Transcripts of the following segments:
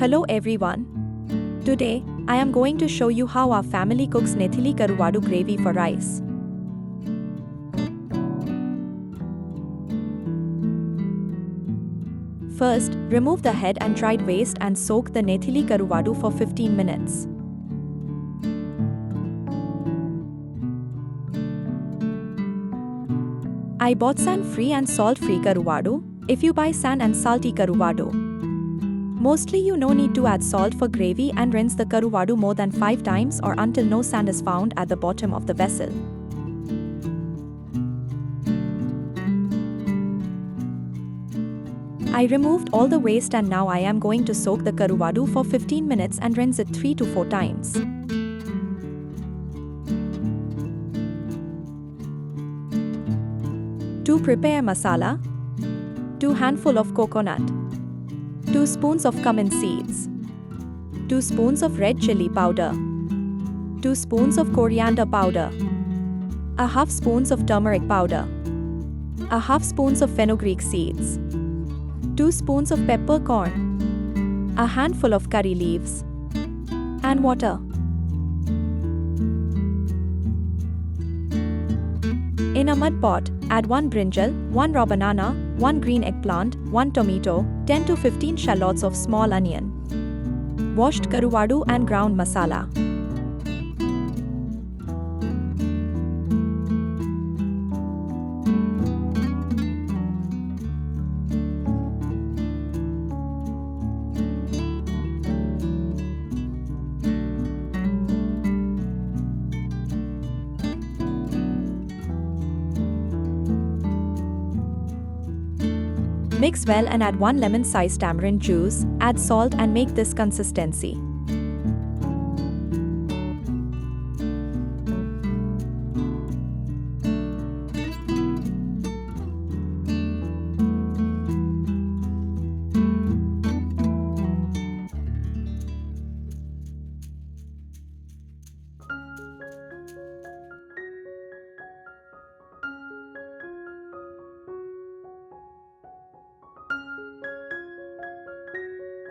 Hello everyone. Today, I am going to show you how our family cooks Nethili karuvadu gravy for rice. First, remove the head and dried waste and soak the Nethili karuvadu for 15 minutes. I bought sand-free and salt-free karuvadu. If you buy sand and salty karuvadu, mostly you no need to add salt for gravy and rinse the karuvadu more than 5 times or until no sand is found at the bottom of the vessel. I removed all the waste and now I am going to soak the karuvadu for 15 minutes and rinse it 3 to 4 times. To prepare masala, 2 handful of coconut, 2 spoons of cumin seeds, 2 spoons of red chili powder, 2 spoons of coriander powder, a half spoons of turmeric powder, a half spoons of fenugreek seeds, 2 spoons of peppercorn, a handful of curry leaves, and water. In a mud pot, add 1 brinjal, 1 raw banana, 1 green eggplant, 1 tomato, 10 to 15 shallots of small onion, washed karuvadu and ground masala. Mix well and add 1 lemon-sized tamarind juice, add salt and make this consistency.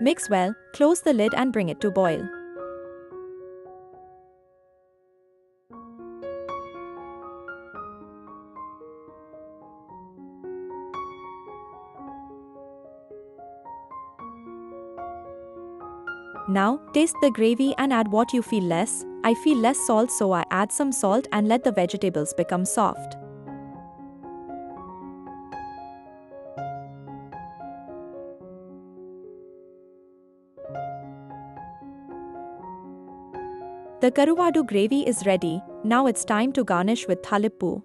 Mix well, close the lid and bring it to boil. Now, taste the gravy and add what you feel less. I feel less salt, so I add some salt and let the vegetables become soft. The karuvadu gravy is ready. Now it's time to garnish with thalippu.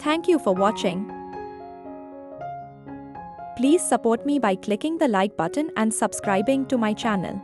Thank you for watching. Please support me by clicking the like button and subscribing to my channel.